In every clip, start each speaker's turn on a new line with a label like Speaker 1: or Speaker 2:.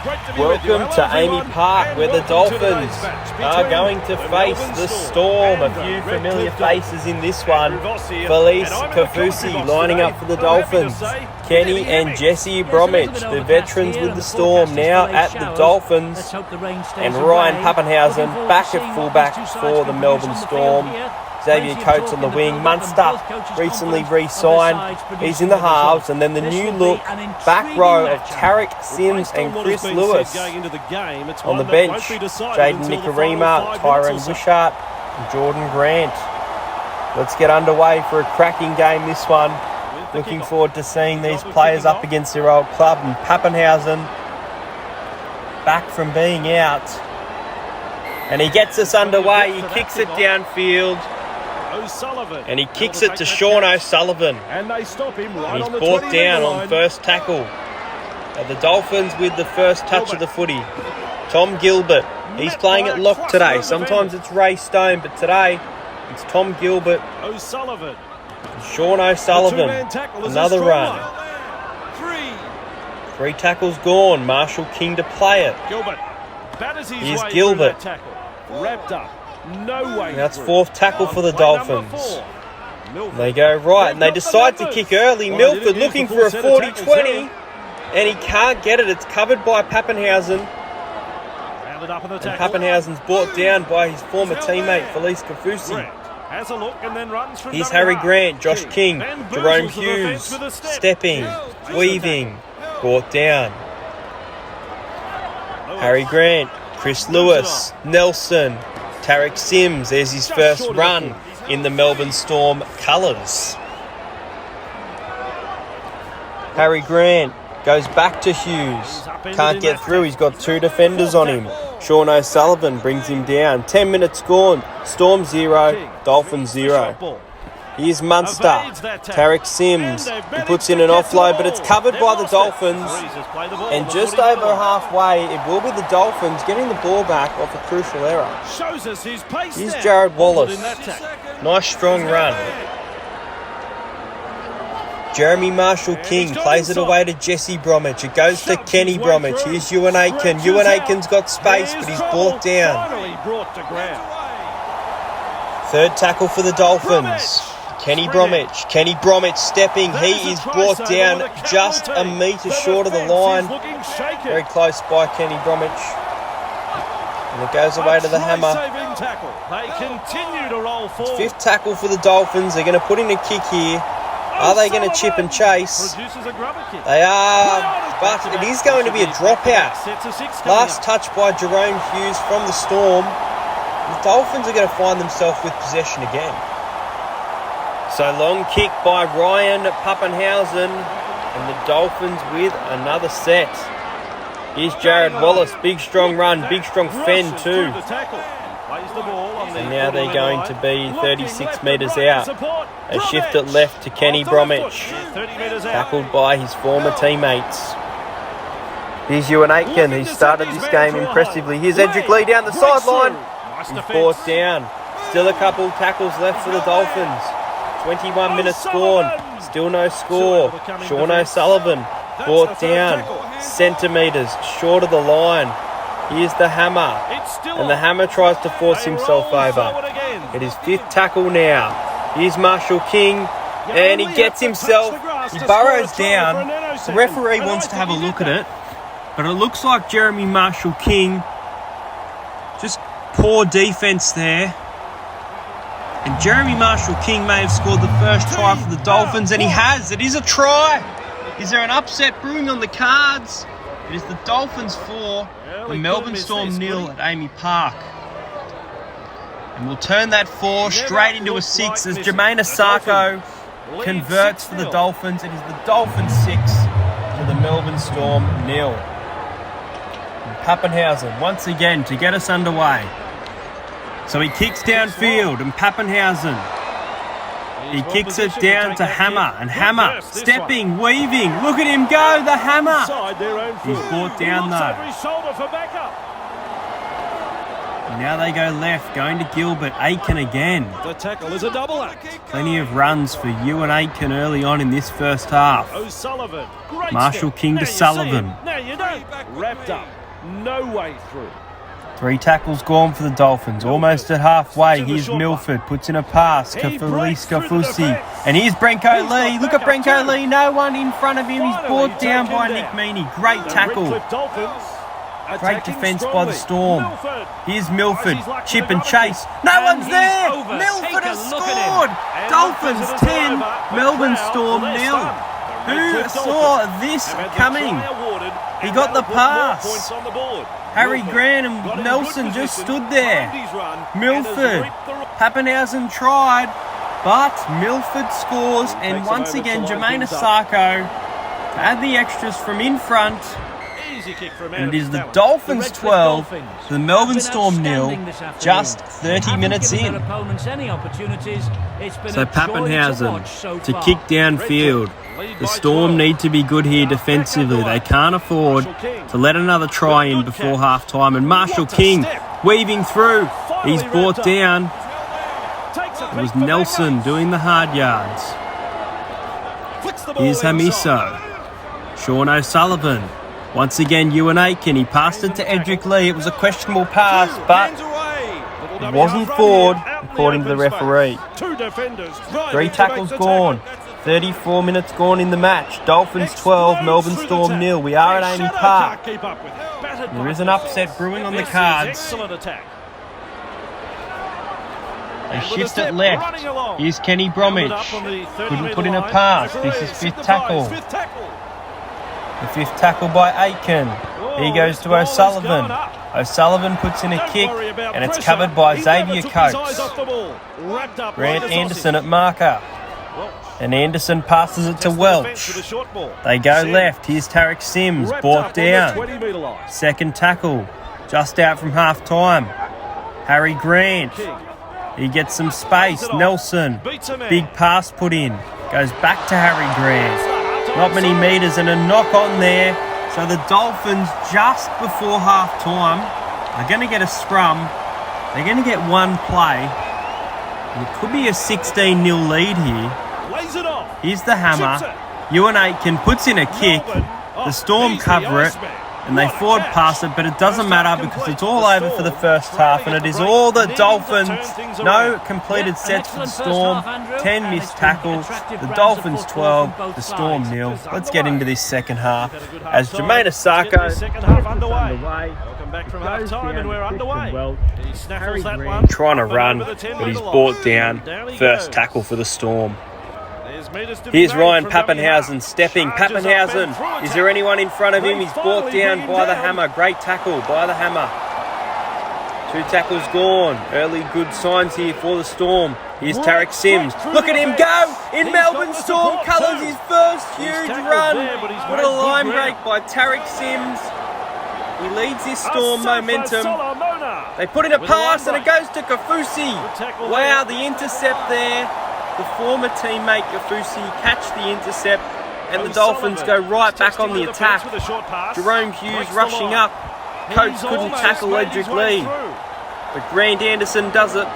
Speaker 1: Welcome to Amy Park, where the Dolphins are going to face the Storm. A few familiar faces in this one. Felice Kafusi lining up for the Dolphins. Kenny and Jesse Bromwich, the veterans with the Storm, now at the Dolphins. And Ryan Pappenhausen back at fullback for the Melbourne Storm. Xavier Coates on the wing. Munster recently re-signed. He's in the halves. And then the new look back row of Tarek Sims and Chris Lewis on the bench. Jaden Nikorima, Tyrone Wishart and Jordan Grant. Let's get underway for a cracking game, this one. Looking forward to seeing these players up against their old club. And Pappenhausen back from being out. And he gets us underway. He kicks it downfield. And he kicks it to Sean O'Sullivan. And he's brought down on first tackle. The Dolphins with the first touch of the footy. Tom Gilbert. He's playing at lock today. Sometimes it's Ray Stone, but today it's Tom Gilbert. Sean O'Sullivan. Another run. 3 tackles gone. Marshall King to play it. Here's Gilbert. Wrapped up. That's 4th tackle for the Dolphins. They go right and they decide to kick early. Milford looking for a 40-20 and he can't get it. It's covered by Pappenhausen. And Pappenhausen's brought down by his former teammate Felice Kafusi. Here's Harry Grant, Josh King, Jerome Hughes, stepping, weaving, brought down. Harry Grant, Chris Lewis, Nelson, Tarek Sims, there's his first run in the Melbourne Storm colours. Harry Grant goes back to Hughes. Can't get through, he's got 2 defenders on him. Sean O'Sullivan brings him down. 10 minutes gone. Storm 0, Dolphins 0. Here's Munster. Tarek Sims. He puts in an offload, but it's covered by the Dolphins. And just over halfway, it will be the Dolphins getting the ball back off a crucial error. Here's Jared Wallace. Nice strong run. Jeremy Marshall King plays it away to Jesse Bromwich. It goes to Kenny Bromwich. Here's Ewan Aitken. Ewan Aitken's got space, but he's brought down. 3rd tackle for the Dolphins. Kenny Bromwich stepping. He is brought down just a metre short of the line. Very close by Kenny Bromwich. And it goes away to the hammer. It's 5th tackle for the Dolphins. They're going to put in a kick here. Are they going to chip and chase? They are, but it is going to be a dropout. Last touch by Jerome Hughes from the Storm. The Dolphins are going to find themselves with possession again. So long kick by Ryan Pappenhausen and the Dolphins with another set. Here's Jared Wallace, big strong run, big strong fend too. And now they're going to be 36 metres out. They shift it left to Kenny Bromwich, tackled by his former teammates. Here's Ewan Aitken, he started this game impressively. Here's Edric Lee down the sideline. He's brought down. Still a couple tackles left for the Dolphins. 21 minutes gone. Still no score. Sean O'Sullivan brought down. Centimetres short of the line. Here's the hammer. And the hammer tries to force himself over. It is 5th tackle now. Here's Marshall King. And he gets himself. He burrows down. The referee wants to have a look at it. But it looks like Jeremy Marshall King. Just poor defence there. And Jeremy Marshall King may have scored the first try for the Dolphins, and he has. It is a try. Is there an upset brewing on the cards? It is the Dolphins 4, the Melbourne Storm 0 at Amy Park. And we'll turn that 4 straight into a 6 as Jermaine Asako converts for the Dolphins. It is the Dolphins 6 to the Melbourne Storm 0. And Pappenhausen once again to get us underway. So he kicks downfield and Pappenhausen. He kicks it down to Hammer. And Hammer stepping, weaving. Look at him go, the Hammer. He's brought down though. Now they go left, going to Gilbert. Aiken again.
Speaker 2: The tackle is a double act.
Speaker 1: Plenty of runs for Ewan Aiken early on in this first half.
Speaker 2: O'Sullivan. Great
Speaker 1: Marshall
Speaker 2: step.
Speaker 1: King to Sullivan.
Speaker 2: No, you don't. Wrapped up. No way through.
Speaker 1: 3 tackles gone for the Dolphins. Almost at halfway. Here's Milford. Puts in a pass. Kafulis Kafusi. And here's Brenko Lee. Look at Brenko Lee. No one in front of him. He's brought down by Nick Meaney. Great tackle. Great defence by the Storm. Here's Milford. Chip and chase. No one's there. Milford has scored. Dolphins 10. Melbourne Storm 0. Who saw this coming? He got the pass. Harry Grant and Nelson just stood there. Milford. Pappenhausen tried, but Milford scores, and once again Jermaine Asako to add the extras from in front. And it is the Dolphins 12, the Melbourne Storm 0, just 30 minutes in. So Pappenhausen to kick downfield. The Storm need to be good here defensively. They can't afford to let another try in before half-time. And Marshall King weaving through. He's brought down. It was Nelson doing the hard yards. Here's Hamiso. Sean O'Sullivan. Once again, Ewan Aiken. He passed it to Edric Lee. It was a questionable pass, but it wasn't forward, according to the referee. 3 tackles gone. 34 minutes gone in the match. Dolphins 12, Melbourne Storm 0. We are at Amy Park. There is an upset brewing on the cards. They shift it left. Here's Kenny Bromwich. Couldn't put in a pass. This is 5th tackle. The 5th tackle by Aiken. He goes to O'Sullivan. O'Sullivan puts in a kick, and it's covered by Xavier Coates. Grant Anderson at marker. And Anderson passes it to Welch. They go left. Here's Tarek Sims, brought down. 2nd tackle, just out from half-time. Harry Grant. He gets some space. Nelson. Big pass put in. Goes back to Harry Grant. Not many metres and a knock on there. So the Dolphins, just before half-time, are going to get a scrum. They're going to get one play. And it could be a 16-0 lead here. Here's the hammer. Ewan Aiken puts in a kick. The Storm cover it, and they forward pass it, but it doesn't matter because it's all over for the first half, and it is all the Dolphins. No completed sets for the Storm. 10 missed tackles. The Dolphins 12, the Storm 0. Let's get into this second half as Jermaine Asako underway.
Speaker 2: Welcome back from half time, and we're underway. He snaffles that
Speaker 1: one. Trying to run, but he's brought down. First tackle for the Storm. Here's Ryan Pappenhausen stepping. Pappenhausen, is there anyone in front of him? He's brought down by the hammer. Great tackle by the hammer. 2 tackles gone. Early good signs here for the Storm. Here's Tarek Sims. Look at him go! In Melbourne Storm colours, his first huge run. What a line break by Tarek Sims. He leads this Storm momentum. They put in a pass and it goes to Kafusi. Wow, the intercept there. The former teammate Kafusi catch the intercept, and the Dolphins go right back on the attack. Jerome Hughes rushing up. Coates couldn't tackle Edric Lee, but Grant Anderson does it.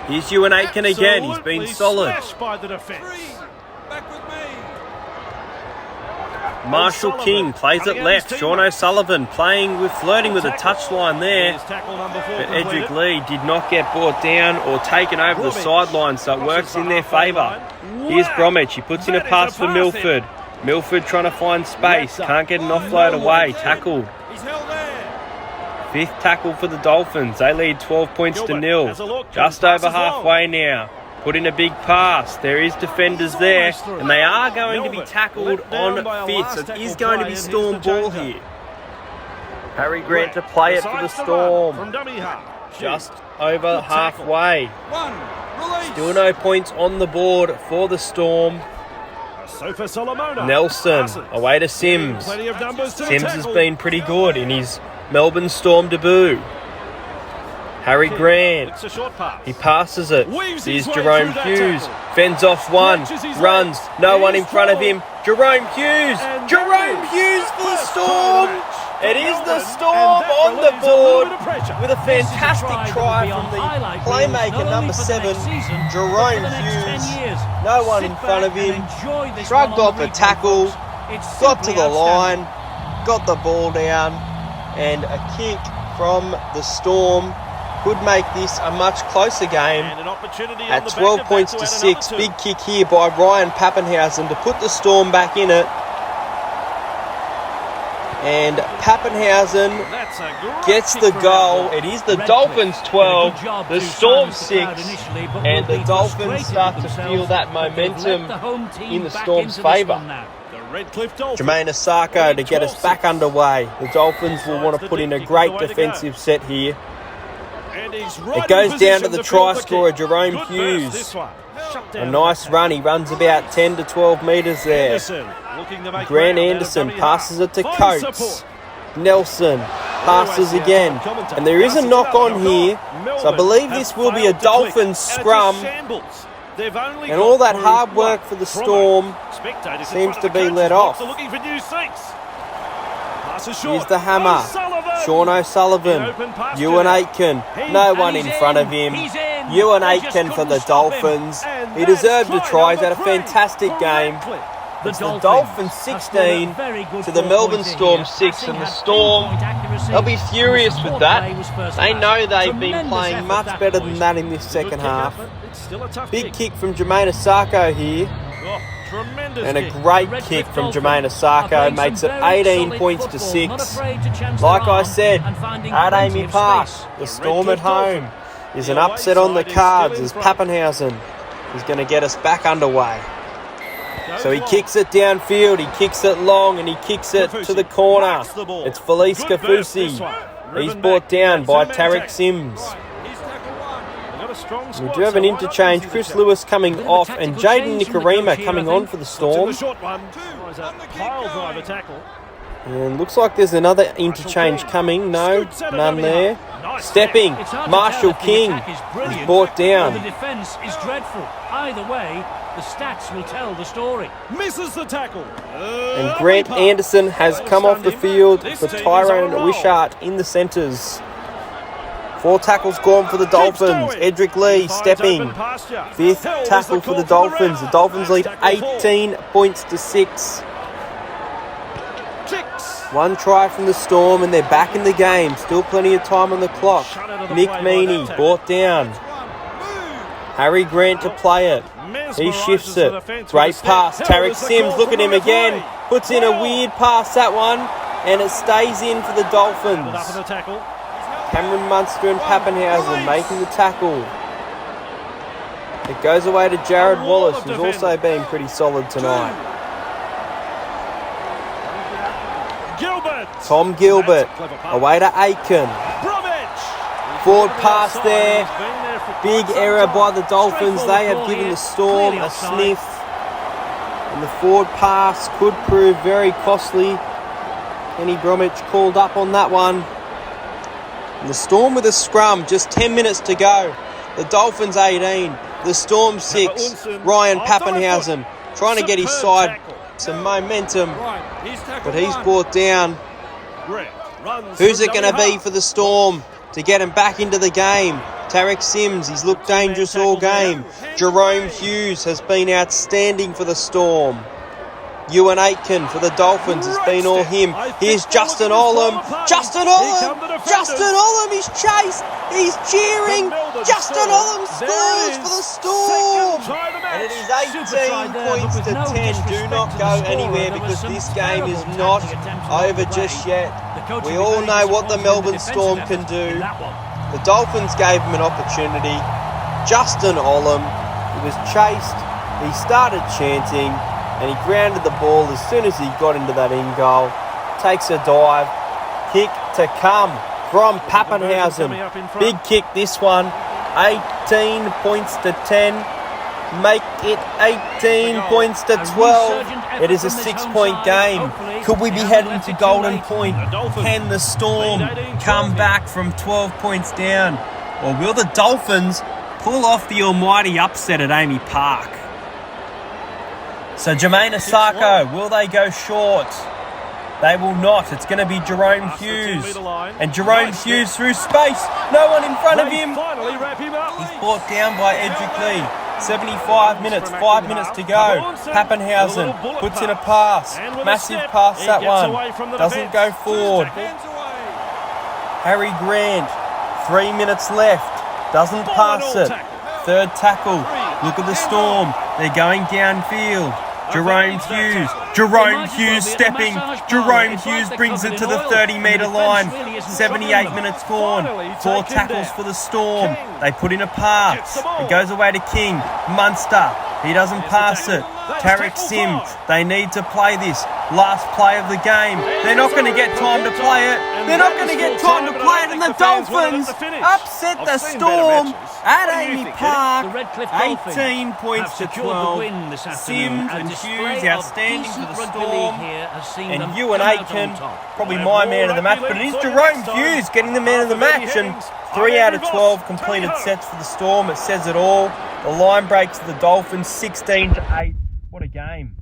Speaker 1: Here's Ewan Aiken again. He's been solid. Marshall King plays it left. Sean O'Sullivan flirting with a touchline there. But Edric Lee did not get brought down or taken over the sideline, so it works in their favour. Here's Bromwich. He puts in a pass for Milford. Milford trying to find space. Can't get an offload away. Tackled. 5th tackle for the Dolphins. They lead 12 points to 0. Just over halfway now. Put in a big pass. There is defenders there, and they are going to be tackled on 5th. So it is going to be Storm ball here. Harry Grant to play it for the Storm. Just over halfway. Still no points on the board for the Storm. Nelson away to Sims. Sims has been pretty good in his Melbourne Storm debut. Harry Grant, he passes it. Here's Jerome Hughes, fends off one, runs, no one in front of him. Jerome Hughes for the Storm. It is the Storm on the board with a fantastic try from the playmaker number 7, Jerome Hughes. No one in front of him. Shrugged off a tackle, got to the line, got the ball down, and a kick from the Storm could make this a much closer game at 12 points to 6. Big kick here by Ryan Pappenhausen to put the Storm back in it. And Pappenhausen gets the goal. It is the Dolphins 12, the Storm 6, and the Dolphins start to feel that momentum in the Storm's favour. Jermaine Asako to get us back underway. The Dolphins will want to put in a great defensive set here. It goes down to the try scorer, Jerome Hughes. A nice run. He runs about 10 to 12 metres there. Grant Anderson passes it to Coates. Nelson passes again. And there is a knock on here. So I believe this will be a Dolphins scrum. And all that hard work for the Storm seems to be let off. Here's the hammer. Sean O'Sullivan. Ewan Aitken. No one in front of him. Ewan Aitken for the Dolphins. He deserved a try. He's had a fantastic game. It's the Dolphins 16 to the Melbourne Storm 6. And the Storm, they'll be furious with that. They know they've been playing much better than that in this second half. Big kick from Jermaine Asako here. And a great kick from Jermaine Asako makes it 18 points to 6. Like I said, at Amy Park, the Storm at home is an upset on the cards as Pappenhausen is going to get us back underway. So he kicks it downfield, he kicks it long, and he kicks it to the corner. It's Felice Kafusi. He's brought down by Tarek Sims. We do have an interchange. Chris Lewis coming off and Jaden Nikarima coming on for the Storm. And looks like there's another interchange coming. No, none there. Stepping, Marshall King is brought down.
Speaker 2: The defence is dreadful. Either way, the stats will tell the story. Misses the tackle.
Speaker 1: And Grant Anderson has come off the field for Tyrone Wishart in the centres. 4 tackles gone for the Dolphins. Edric Lee stepping. 5th tackle for the Dolphins. The Dolphins lead 18 points to 6. 1 try from the Storm and they're back in the game. Still plenty of time on the clock. Nick Meaney brought down. Harry Grant to play it. He shifts it. Great pass. Tarek Sims, look at him again. Puts in a weird pass, that one. And it stays in for the Dolphins. Cameron Munster and Pappenhausen making the tackle. It goes away to Jared Wallace, who's also been pretty solid tonight. Tom Gilbert, away to Aitken. Forward pass there. Big error by the Dolphins. They have given the Storm a sniff. And the forward pass could prove very costly. Kenny Bromwich called up on that one. And the Storm with a scrum, just 10 minutes to go. The Dolphins 18, the Storm 6. Ryan Pappenhausen trying to get his side some momentum, but he's brought down. Who's it going to be for the Storm to get him back into the game? Tarek Sims, he's looked dangerous all game. Jerome Hughes has been outstanding for the Storm. Ewan Aitken for the Dolphins has been all him. Here's Justin Olam. Justin Olam! Justin Olam is chased. He's cheering. Justin Olam scores for the Storm. And it is 18 points to 10. Do not go anywhere because this game is not over just yet. We all know what the Melbourne Storm can do. The Dolphins gave him an opportunity. Justin Olam, he was chased. He started chanting. And he grounded the ball as soon as he got into that in goal. Takes a dive. Kick to come from Pappenhausen. Big kick this one. 18 points to 10. Make it 18 points to 12. It is a 6-point game. Could we be heading to Golden Point? Can the Storm come back from 12 points down? Or will the Dolphins pull off the almighty upset at Amy Park? So Jermaine Asako, will they go short? They will not. It's going to be Jerome Hughes. And Jerome Hughes through space. No one in front of him. He's brought down by Edric 75 minutes, 5 minutes to go. Pappenhausen puts in a pass. Massive pass, that one. Doesn't go forward. Harry Grant, 3 minutes left. Doesn't pass it. Third tackle. Look at the Storm. They're going downfield. Jerome Hughes stepping. Jerome Hughes brings it to the 30-metre line. 78 minutes gone. 4 tackles for the Storm. They put in a pass. It goes away to King. Munster. He doesn't pass it. Tarek Sim. They need to play this. Last play of the game. They're not going to get time to play it. They're not going to get time to play it. And the Dolphins upset the Storm at Amy Park. 18 points to 12. Sims and Hughes outstanding for the Storm. And Ewan Aitken, probably my man of the match. But it is Jerome Hughes getting the man of the match. And 3 out of 12 completed sets for the Storm. It says it all. The line breaks to the Dolphins 16-8. What a game.